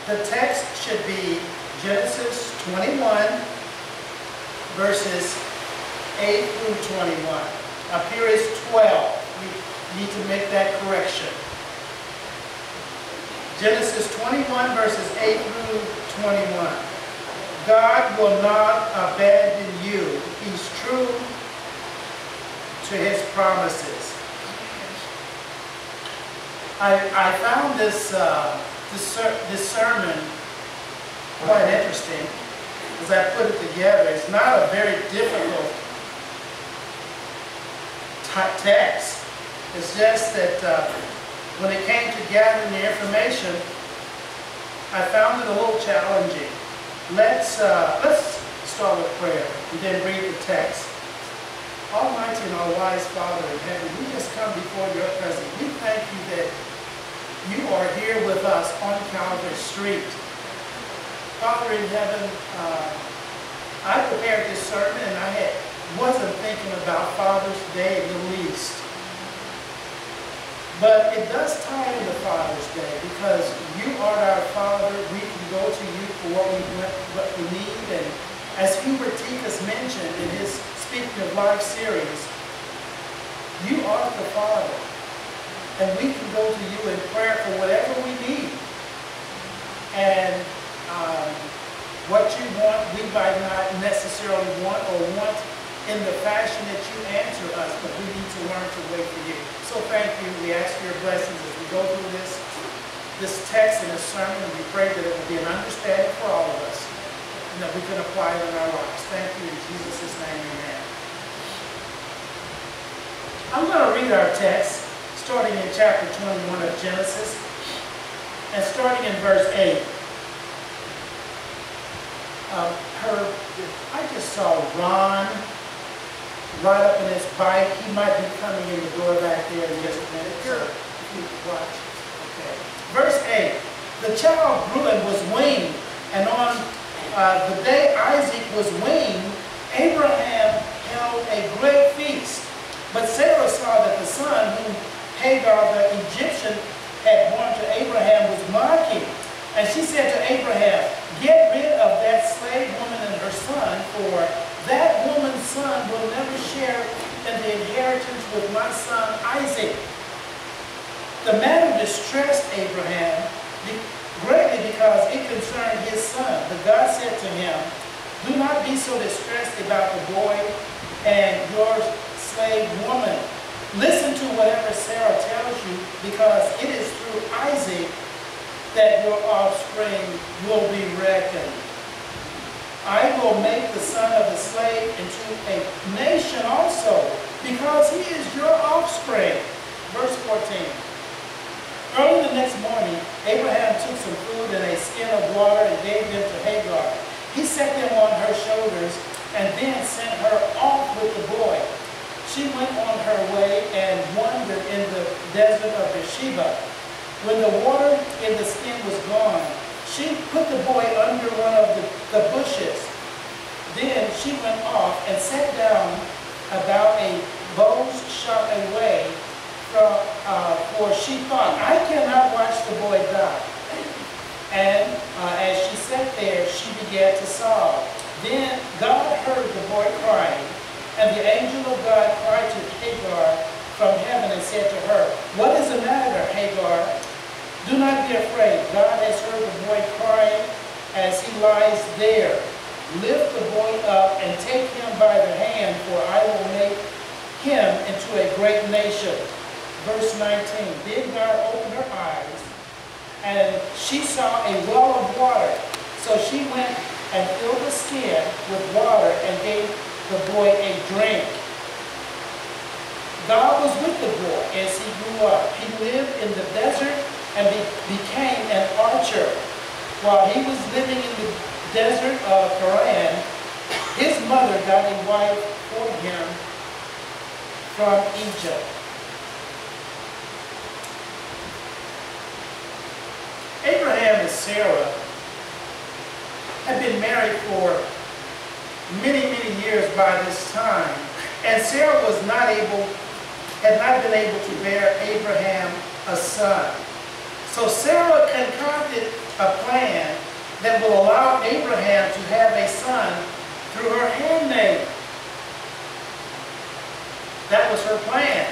The text should be Genesis 21, verses 8 through 21. Up here is 12. We need to make that correction. Genesis 21, verses 8 through 21. God will not abandon you. He's true to his promises. I found this sermon quite interesting as I put it together. It's not a very difficult text. It's just that when it came to gathering the information, I found it a little challenging. Let's start with prayer and then read the text. Almighty and all wise Father in heaven, we just come before your presence. We thank you that you are here with us on Calvary Street. Father in heaven, I prepared this sermon and I wasn't thinking about Father's Day in the least. But it does tie into Father's Day because you are our Father. We can go to you for what we need. And as Hubert Tikas mentioned in his Speaking of Life series, you are the Father. And we can go to you in prayer for whatever we need. And what you want, we might not necessarily want in the fashion that you answer us, but we need to learn to wait for you. So thank you. We ask for your blessings as we go through this text and this sermon, and we pray that it will be an understanding for all of us and that we can apply it in our lives. Thank you in Jesus' name, amen. I'm going to read our text starting in chapter 21 of Genesis and starting in verse 8. I just saw Ron right up in his bike. He might be coming in the door back there in just a minute. Sure. If you watch. Okay. Verse 8. The child grew and was weaned, and on the day Isaac was weaned, Abraham held a great feast. But Sarah saw that the son whom Hagar the Egyptian had born to Abraham was mocking. And she said to Abraham, "Get rid of that slave woman and her son, for that woman's son will never share in the inheritance with my son Isaac." The matter distressed Abraham greatly because it concerned his son. But God said to him, "Do not be so distressed about the boy and your slave woman. Listen to whatever Sarah tells you, because it is through Isaac that your offspring will be reckoned. I will make the son of the slave into a nation also, because he is your offspring." Verse 14. Early the next morning, Abraham took some food and a skin of water and gave them to Hagar. He set them on her shoulders and then sent her off with the boy. She went on her way and wandered in the desert of Beersheba. When the water in the skin was gone, she put the boy under one of the bushes. Then she went off and sat down about a bow's shot away, for she thought, "I cannot watch the boy die." And as she sat there, she began to sob. Then God heard the boy crying, and the angel of God cried to Hagar from heaven and said to her, "What is the matter, Hagar? Do not be afraid. God has heard the boy crying as he lies there. Lift the boy up and take him by the hand, for I will make him into a great nation." Verse 19. Then God opened her eyes, and she saw a well of water. So she went and filled the skin with water and gave the boy a drink. God was with the boy as he grew up. He lived in the desert and became an archer. While he was living in the desert of Paran, his mother got a wife for him from Egypt. Abraham and Sarah had been married for many, many years by this time, and Sarah had not been able to bear Abraham a son. So Sarah concocted a plan that will allow Abraham to have a son through her handmaid. That was her plan.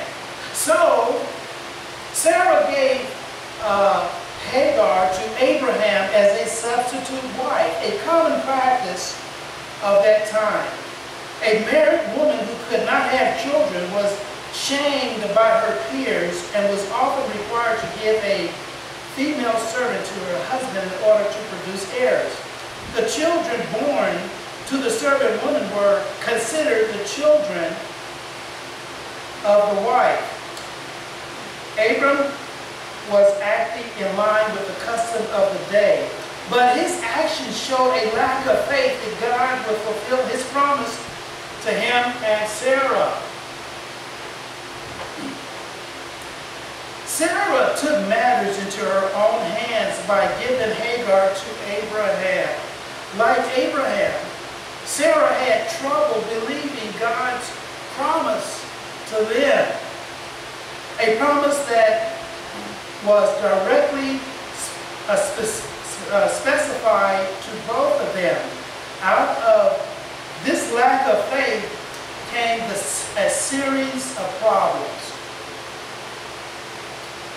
So, Sarah gave Hagar to Abraham as a substitute wife, a common practice of that time. A married woman who could not have children was shamed by her peers and was often required to give a female servant to her husband in order to produce heirs. The children born to the servant woman were considered the children of the wife. Abram was acting in line with the custom of the day, but his actions showed a lack of faith that God would fulfill his promise to him and Sarah. Sarah took matters into her own hands by giving Hagar to Abraham. Like Abraham, Sarah had trouble believing God's promise to them. A promise that was directly specified to both of them. Out of this lack of faith came a series of problems.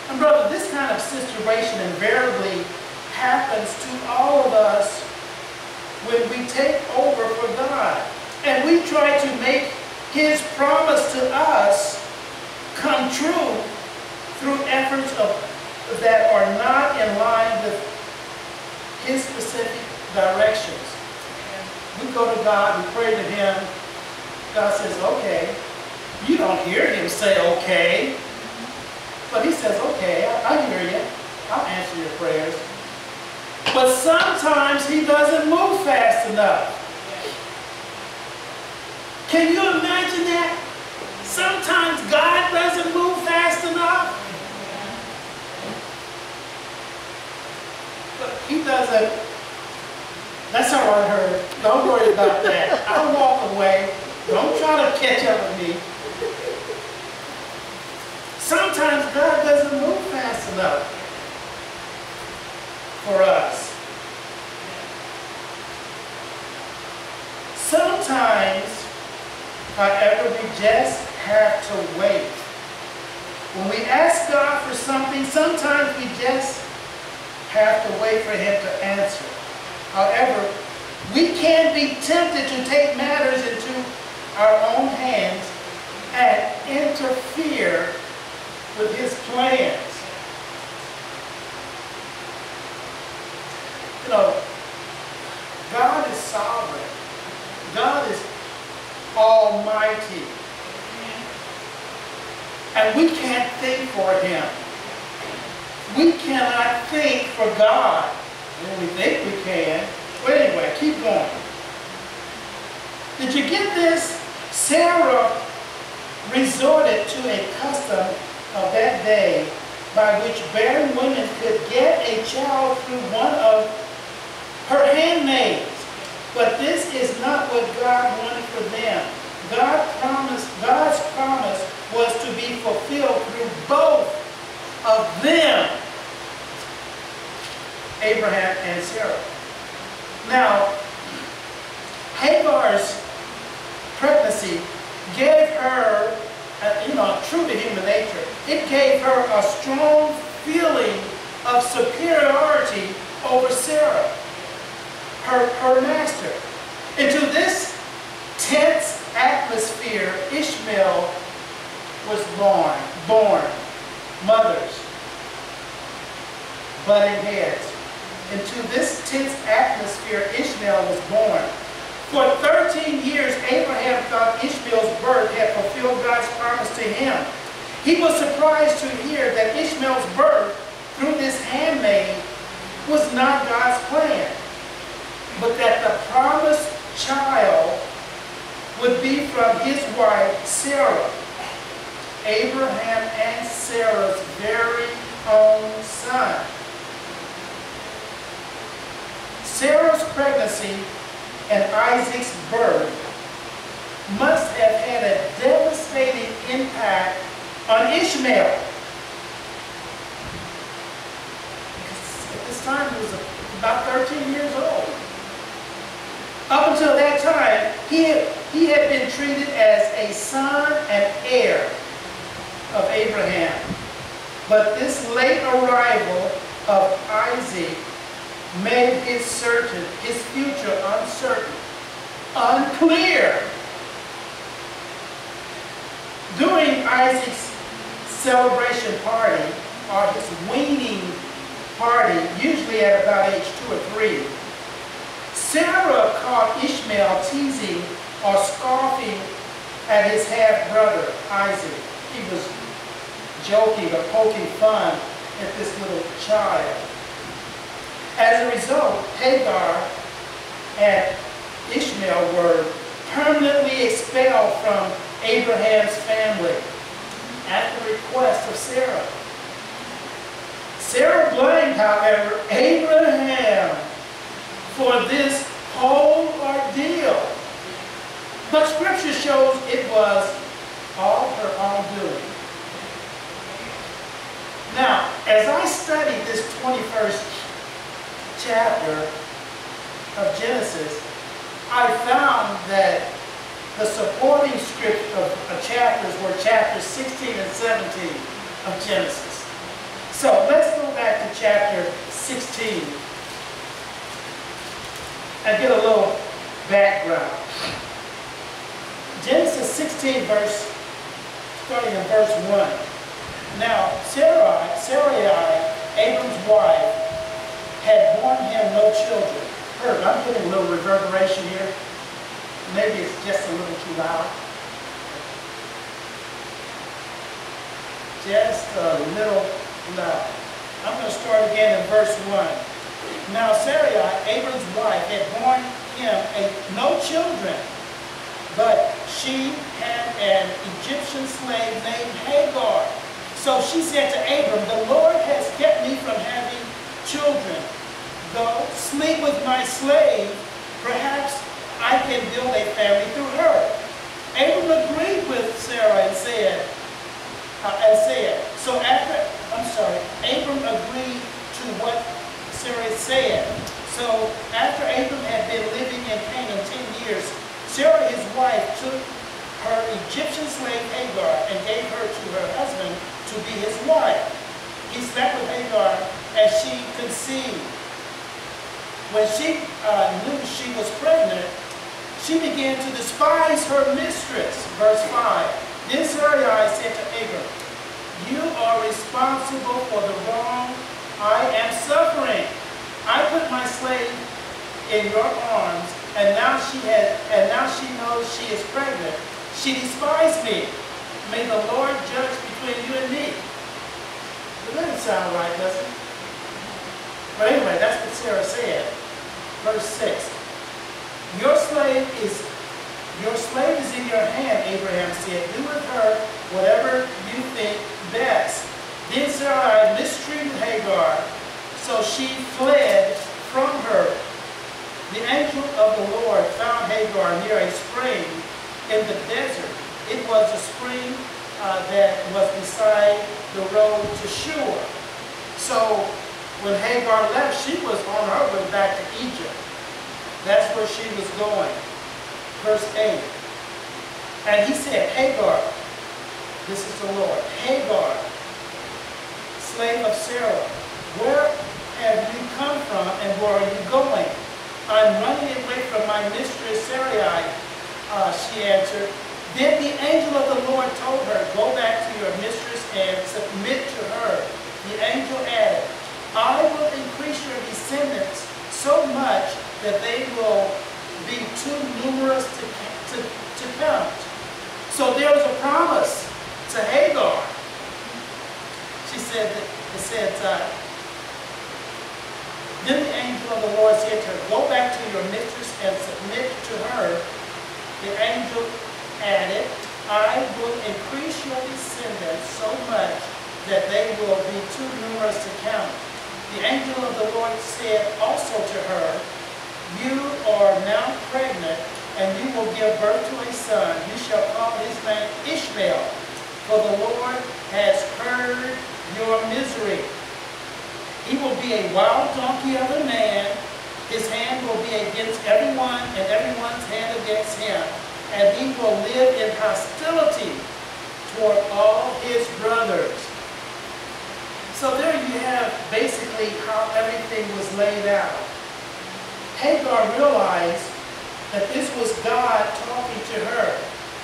And brother, this kind of situation invariably happens to all of us when we take over for God. And we try to make his promise to us come true through efforts that are not in line with his specific directions. And we go to God, we pray to him. God says, okay. You don't hear him say okay. But he says, okay, I hear you. I'll answer your prayers. But sometimes he doesn't move fast enough. Can you imagine that? Sometimes God doesn't move fast enough. But he doesn't. That's all right, Herb. Don't worry about that. I'll walk away. Don't try to catch up with me. Sometimes God doesn't move fast enough for us. Sometimes, however, we just have to wait. When we ask God for something, sometimes we just have to wait for him to answer. However, we can be tempted to take matters into our own hands and interfere with his plans. You know, God is sovereign. God is almighty. And we can't think for him. We cannot think for God. Well, we think we can. But anyway, keep going. Did you get this? Sarah resorted to a custom of that day by which barren women could get a child through one of her handmaids. But this is not what God wanted for them. God's promise was to be fulfilled through both of them, Abraham and Sarah. Now, Hagar's pregnancy gave her, true to human nature, it gave her a strong feeling of superiority over Sarah, her master. Into this tense atmosphere, Ishmael was born. Mothers, butting heads. Into this tense atmosphere, Ishmael was born. For 13 years, Abraham thought Ishmael's birth had fulfilled God's promise to him. He was surprised to hear that Ishmael's birth through this handmaid was not God's plan, but that the promised child would be from his wife, Sarah, Abraham and Sarah's very own son. Sarah's pregnancy and Isaac's birth must have had a devastating impact on Ishmael. this time he was about 13 years old. Up until that time, he had been treated as a son and heir of Abraham. But this late arrival of Isaac made his future uncertain, unclear. During Isaac's celebration party, or his weaning party, usually at about age 2 or 3, Sarah caught Ishmael teasing or scoffing at his half-brother, Isaac. He was joking or poking fun at this little child. As a result, Hagar and Ishmael were permanently expelled from Abraham's family at the request of Sarah. Sarah blamed, however, Abraham for this whole ordeal. But Scripture shows it was all her own doing. Now, as I studied this 21st chapter of Genesis, I found that the supporting script of chapters were chapters 16 and 17 of Genesis. So let's go back to chapter 16 and get a little background. Genesis 16, starting in verse 1. Now, Sarai, Abram's wife, had borne him no children. I'm getting a little reverberation here. Maybe it's just a little too loud. Just a little loud. I'm going to start again in verse 1. Now Sarai, Abram's wife, had borne him no children, but she had an Egyptian slave named Hagar. So she said to Abram, "The Lord has kept me from having children. Go sleep with my slave. Perhaps I can build a family through her." Abram agreed with Sarah and said, Abram agreed to what Sarah said. So after Abram had been living in Canaan 10 years, Sarah, his wife, took her Egyptian slave Hagar and gave her to her husband to be his wife. He slept with Hagar as she conceived. When she knew she was pregnant, she began to despise her mistress. Verse 5. Then Sarai said to Abram, "You are responsible for the wrong I am suffering. I put my slave in your arms, and now she knows she is pregnant. She despised me. May the Lord judge between you and me." It doesn't sound right, does it? But anyway, that's what Sarah said. Verse 6. Your slave is in your hand, Abraham said. Do with her whatever you think best. Then Sarai mistreated Hagar, so she fled from her. The angel of the Lord found Hagar near a spring in the desert. It was a spring that was beside the road to Shur. So when Hagar left, she was on her way back to Egypt. That's where she was going. Verse 8. And he said, "Hagar," this is the Lord, "Hagar, slave of Sarah, where have you come from and where are you going?" "I'm running away from my mistress Sarai," she answered. Then the angel of the Lord told her, "Go back to your mistress and submit to her." The angel added, "I will increase your descendants so much that they will be too numerous to count." So there was a promise to Hagar. She said, then the angel of the Lord said to her, "Go back to your mistress and submit to her." The angel added, "I will increase your descendants so much that they will be too numerous to count." The angel of the Lord said also to her, "You are now pregnant, and you will give birth to a son. You shall call his name Ishmael, for the Lord has heard your misery. He will be a wild donkey of a man. His hand will be against everyone, and everyone's hand against him. And he will live in hostility toward all his brothers. So there you have basically how everything was laid out. Hagar realized that this was God talking to her.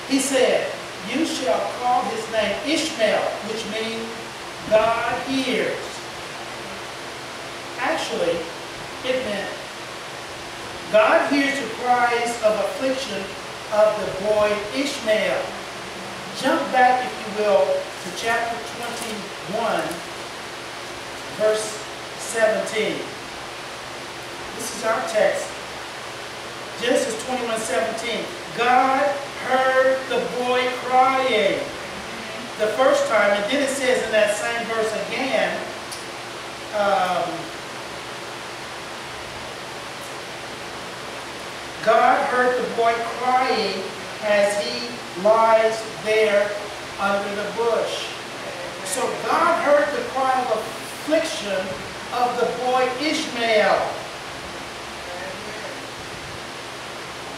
He said, "You shall call his name Ishmael," which means God hears. Actually, it meant God hears the cries of affliction of the boy Ishmael. Jump back, if you will, to chapter 21, verse 17. This is our text. Genesis 21:17. God heard the boy crying the first time, and then it says in that same verse again, God heard the boy crying as he lies there under the bush. So God heard the cry of affliction of the boy Ishmael.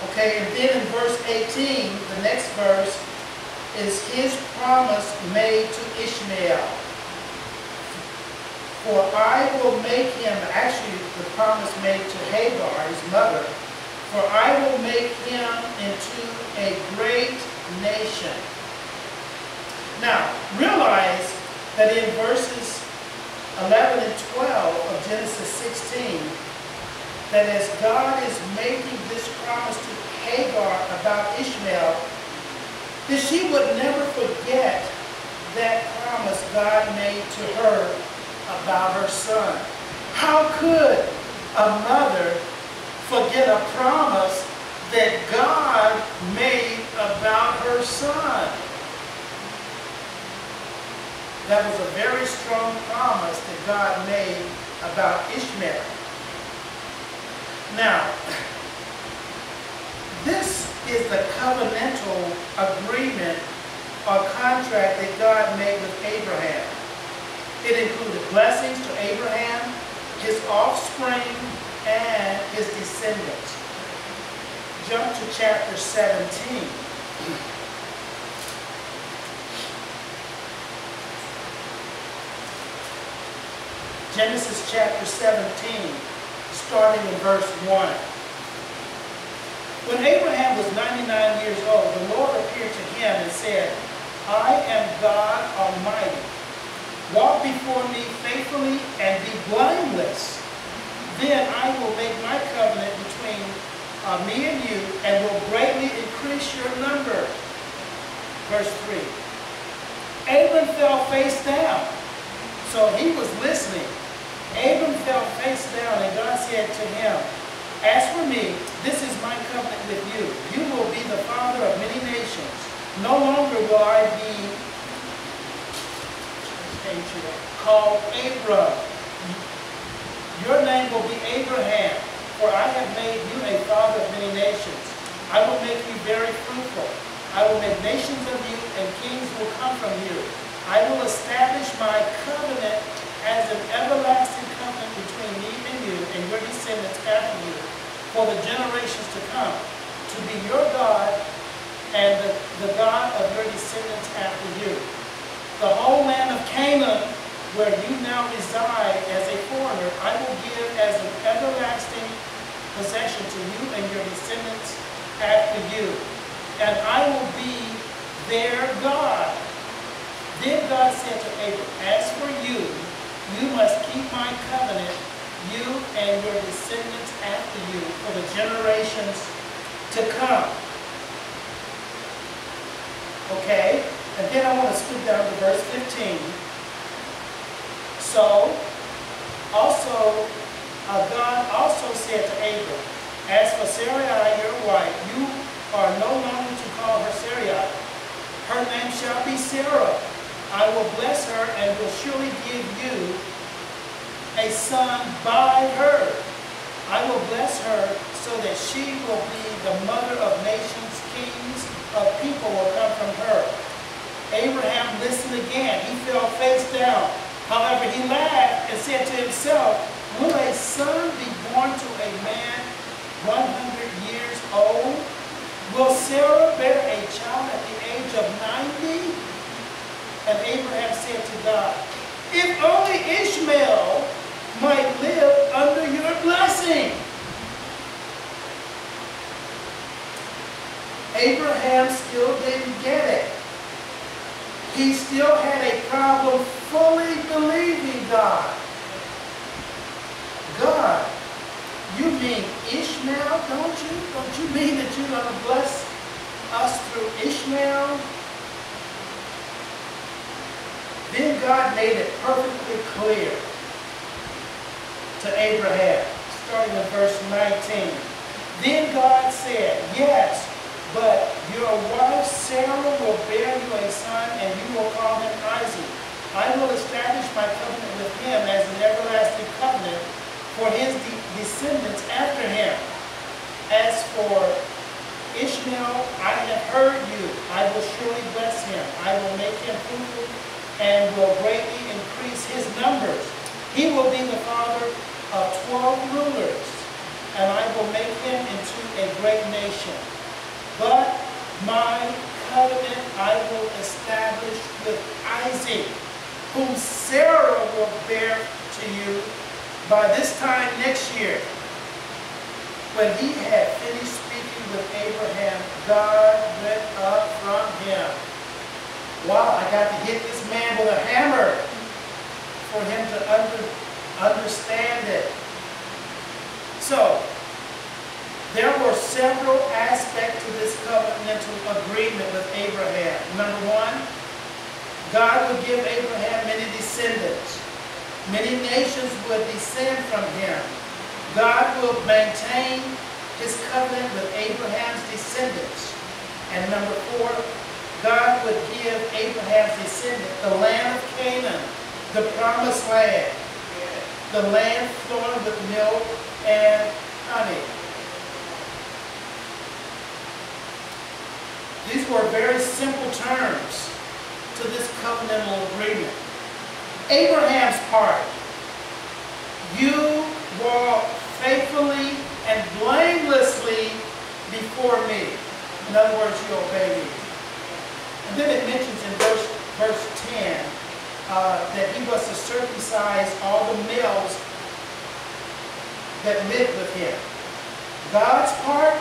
Okay, and then in verse 18, the next verse, is his promise made to Ishmael. For I will make him, actually the promise made to Hagar, his mother, for I will make him into a great nation. Now, realize that in verses 11 and 12 of Genesis 16, that as God is making this promise to Hagar about Ishmael, that she would never forget that promise God made to her about her son. How could a mother forget a promise that God made about her son? That was a very strong promise that God made about Ishmael. Now, this is the covenantal agreement or contract that God made with Abraham. It included blessings to Abraham, his offspring, and his descendants. Jump to chapter 17. Genesis chapter 17, starting in verse 1. When Abraham was 99 years old, the Lord appeared to him and said, I am God Almighty. Walk before me faithfully and be blameless. Then I will make my covenant between me and you and will greatly increase your number. Verse 3. Abram fell face down. So he was listening. Abram fell face down, and God said to him, as for me, this is my covenant with you. You will be the father of many nations. No longer will I be called Abram. Your name will be Abraham, for I have made you a father of many nations. I will make you very fruitful. I will make nations of you, and kings will come from you. I will establish my covenant as an everlasting covenant between me and you and your descendants after you for the generations to come, to be your God and the God of your descendants after you. The whole land of Canaan, where you now reside as a foreigner, I will give as an everlasting possession to you and your descendants after you. And I will be their God. Then God said to Abram, as for you, you must keep my covenant, you and your descendants after you, for the generations to come. Okay? And then I want to skip down to verse 15. So, also, God also said to Abram, as for Sarai, your wife, you are no longer to call her Sarai. Her name shall be Sarah. I will bless her and will surely give you a son by her. I will bless her so that she will be the mother of nations, kings of people will come from her. Abraham listened again. He fell face down. However, he laughed and said to himself, will a son be born to a man 100 years old? Will Sarah bear a child at the age of 90? And Abraham said to God, if only Ishmael might live under your blessing. Abraham still didn't get it. He still had a problem fully believing God. God, you mean Ishmael, don't you? Don't you mean that you're going to bless us through Ishmael? Then God made it perfectly clear to Abraham, starting in verse 19. Then God said, yes, but your wife Sarah will bear you a son, and you will call him Isaac. I will establish my covenant with him as an everlasting covenant for his descendants after him. As for Ishmael, I have heard you. I will surely bless him. I will make him fruitful and will greatly increase his numbers. He will be the father of 12 rulers, and I will make him into a great nation. But my covenant I will establish with Isaac, whom Sarah will bear to you by this time next year. When he had finished speaking with Abraham, God went up from him. Wow, I got to hit this man with a hammer for him to understand it. So, there were several aspects to this covenantal agreement with Abraham. Number one, God would give Abraham many descendants. Many nations would descend from him. God will maintain his covenant with Abraham's descendants. And number four, God would give Abraham's descendant the land of Canaan, the promised land, the land flowing with milk and honey. These were very simple terms to this covenantal agreement. Abraham's part, you walk faithfully and blamelessly before me. In other words, you obey me. And then it mentions in verse 10 that he was to circumcise all the males that lived with him. God's part,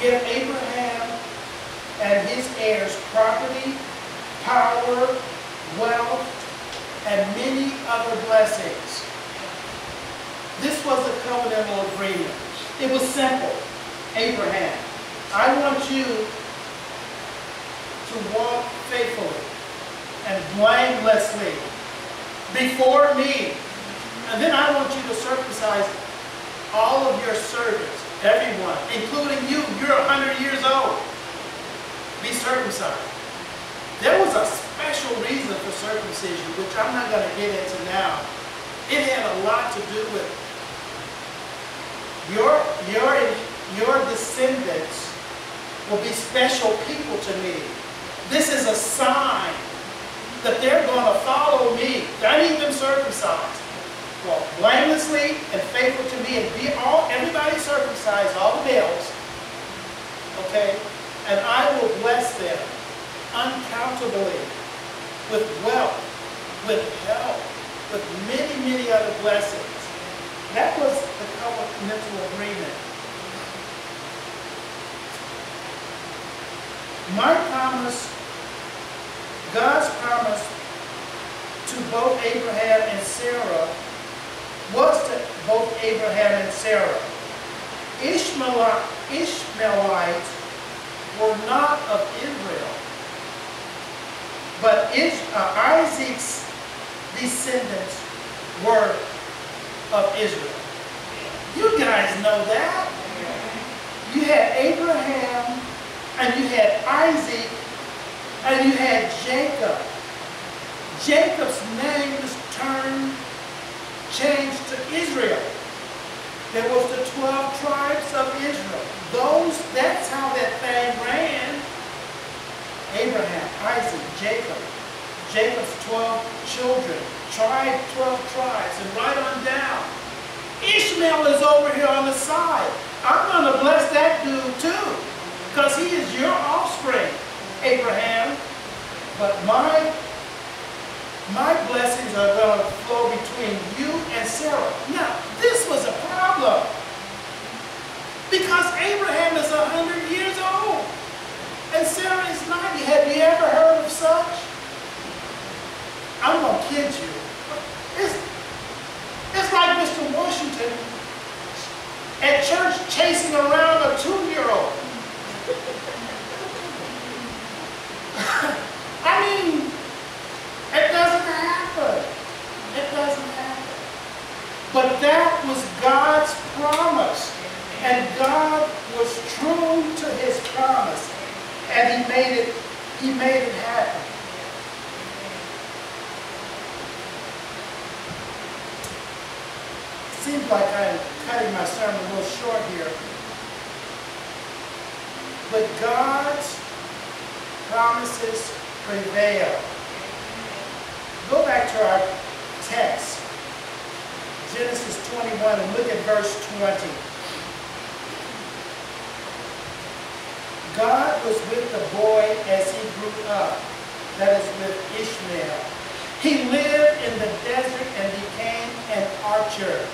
give Abraham and his heirs property, power, wealth, and many other blessings. This was a covenantal agreement. It was simple. Abraham, I want you to walk faithfully and blamelessly before me. And then I want you to circumcise all of your servants, everyone, including you. You're 100 years old. Be circumcised. There was a special reason for circumcision, which I'm not going to get into now. It had a lot to do with your descendants will be special people to me. This is a sign that they're going to follow me. I need them circumcised. Well, blamelessly and faithful to me, and be everybody circumcised, all the males. Okay? And I will bless them uncountably with wealth, with health, with many, many other blessings. That was the covenantal agreement. My promise, God's promise to both Abraham and Sarah, was to both Abraham and Sarah. Ishmaelites were not of Israel, but Isaac's descendants were of Israel. You guys know that. You had Abraham, and you had Isaac, and you had Jacob. Jacob's name was changed to Israel. There was the 12 tribes of Israel. That's how that thing ran. Abraham, Isaac, Jacob, Jacob's 12 children, 12 tribes, and right on down. Ishmael is over here on the side. I'm going to bless that dude too, because he is your offspring, Abraham. But my blessings are going to flow between you and Sarah. Now, this was a problem, because Abraham is 100 years old, and Sarah is 90. Have you ever heard of such? I'm going to kid you. It's like Mr. Washington at church chasing around a 2-year-old. I mean, it doesn't happen. It doesn't happen. But that was God's promise. And God was true to his promise. And he made it happen. Seems like I'm cutting my sermon a little short here. But God's promises prevail. Go back to our text, Genesis 21, and look at verse 20. God was with the boy as he grew up, that is with Ishmael. He lived in the desert and became an archer.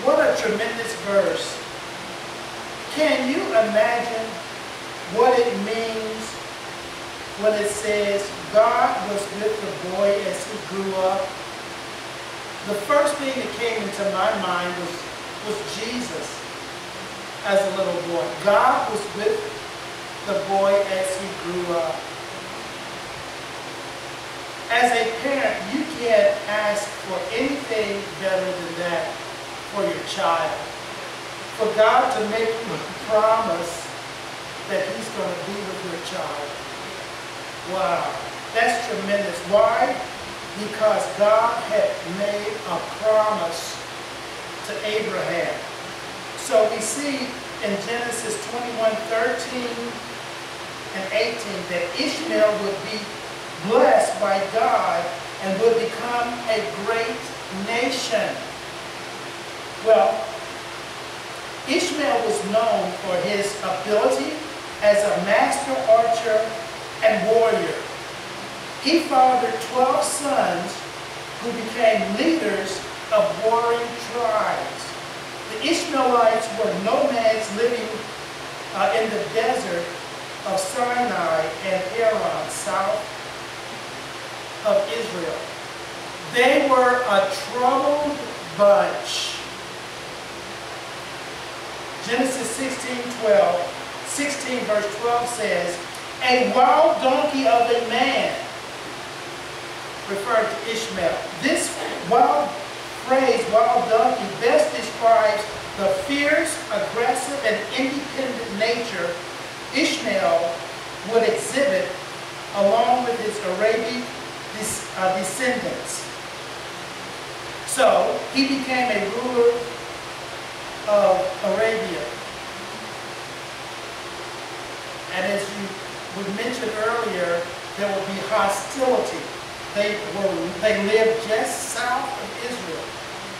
What a tremendous verse. Can you imagine what it means when it says God was with the boy as he grew up? The first thing that came into my mind was Jesus as a little boy. God was with the boy as he grew up. As a parent, you can't ask for anything better than that for your child. For God to make you promise that he's going to be with your child. Wow, that's tremendous. Why? Because God had made a promise to Abraham. So we see in Genesis 21:13 and 18 that Ishmael would be blessed by God and would become a great nation. Well, Ishmael was known for his ability as a master archer and warrior. He fathered 12 sons who became leaders of warring tribes. The Ishmaelites were nomads living in the desert of Sinai and Haran, south of Israel. They were a troubled bunch. Genesis 16 verse 12 says, a wild donkey of a man, referring to Ishmael. This phrase, wild donkey, best describes the fierce, aggressive, and independent nature Ishmael would exhibit along with his Arabic descendants. So, he became a ruler of Arabia. And as we mentioned earlier, there will be hostility. They lived just south of Israel.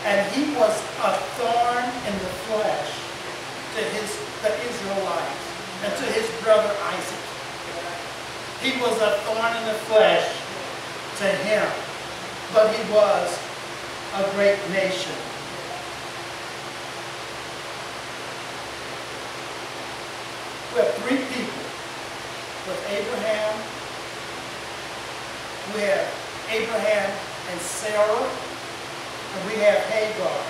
And he was a thorn in the flesh to the Israelites and to his brother Isaac. He was a thorn in the flesh to him. But he was a great nation. We have 3 people. With Abraham, we have Abraham and Sarah, and we have Hagar.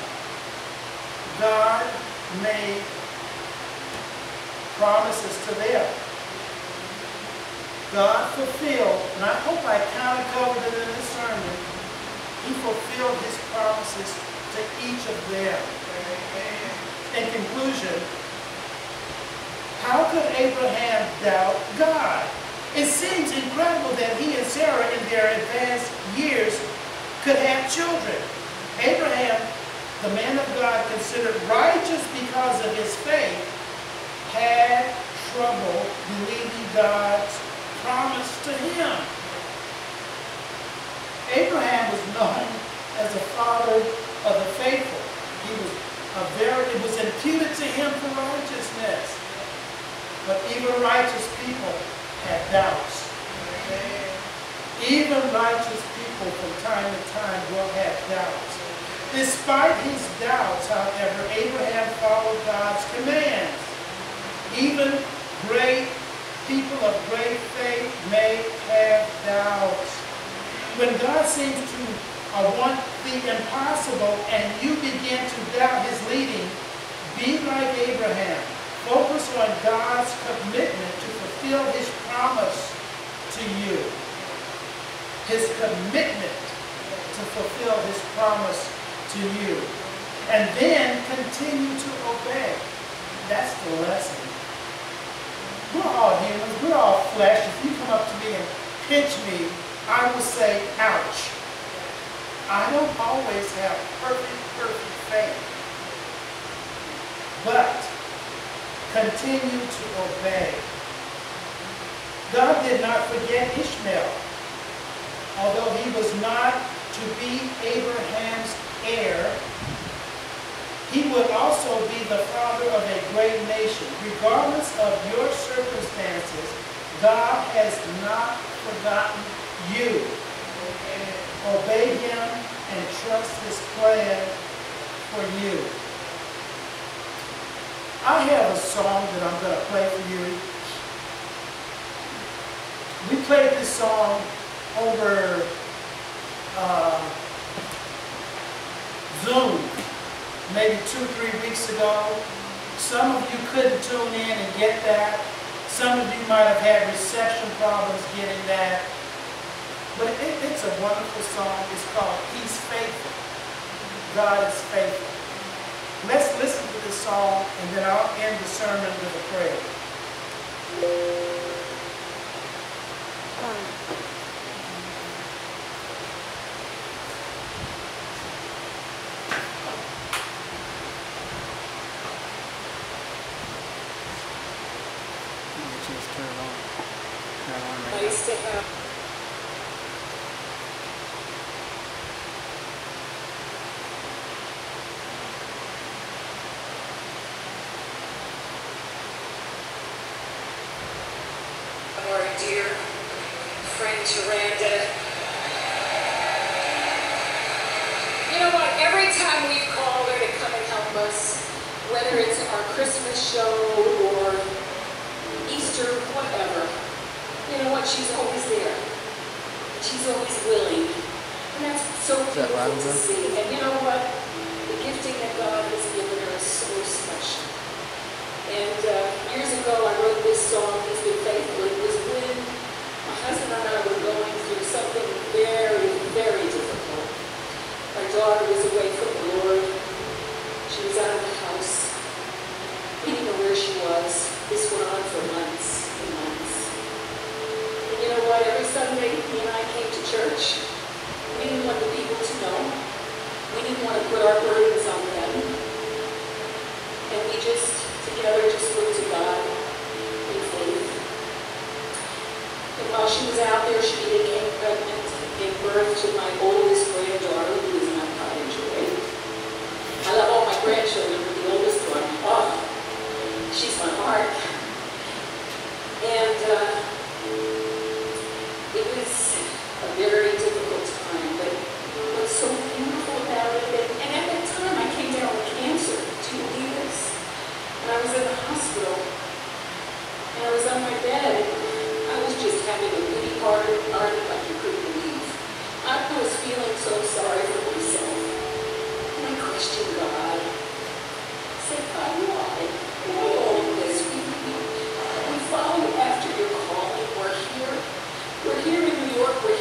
God made promises to them. God fulfilled, and I hope I kind of covered it in this sermon, he fulfilled his promises to each of them. In conclusion, how could Abraham doubt God? It seems incredible that he and Sarah in their advanced years could have children. Abraham, the man of God considered righteous because of his faith, had trouble believing God's promised to him. Abraham was known as the father of the faithful. It was imputed to him for righteousness. But even righteous people had doubts. Even righteous people from time to time will have doubts. Despite his doubts, however, Abraham followed God's commands. Even great people of great faith may have doubts. When God seems to want the impossible and you begin to doubt his leading, be like Abraham. Focus on God's commitment to fulfill his promise to you. His commitment to fulfill his promise to you. And then continue to obey. That's the lesson. We're all humans. We're all flesh. If you come up to me and pinch me, I will say, ouch. I don't always have perfect faith. But continue to obey. God did not forget Ishmael. Although he was not to be Abraham's heir, he would also be the father of a great nation. Regardless of your circumstances, God has not forgotten you. Obey him and trust his plan for you. I have a song that I'm going to play for you. We played this song over Zoom maybe 2-3 weeks ago. Some of you couldn't tune in and get that. Some of you might have had reception problems getting that. But it's a wonderful song. It's called He's Faithful. God is faithful. Let's listen to this song, and then I'll end the sermon with a prayer. I used to have our dear friend Randa. You know what? Every time we call her to come and help us, whether it's our Christmas show or Easter, whatever, you know what? She's always there. She's always willing. And that's so beautiful to see. And you know what? The gifting that God has given her is so special. And years ago, I wrote this song, He's Been Faithful. It was when my husband and I were going through something very, very difficult. Our daughter was away from the Lord. She was out of the house. We didn't know where she was. This went on for months and months. And you know what? Every Sunday, he and I came to church. We didn't want the people to know. We didn't want to put our burdens on them. And we just together just looked to God in faith. And while she was out there, she became pregnant and gave birth to my oldest granddaughter, who is my cottage joy. I love all my grandchildren, but the oldest one, oh, she's my heart. And it was a very difficult time, but what's so beautiful about it, and at that time I came down with cancer. Do you believe this? And I was in the hospital, and I was on my bed, and I was just having a pity party like you couldn't believe. I was feeling so sorry for myself, and I questioned God. I said, God, why? Why all of this? We follow after your calling. We're here in New York. We're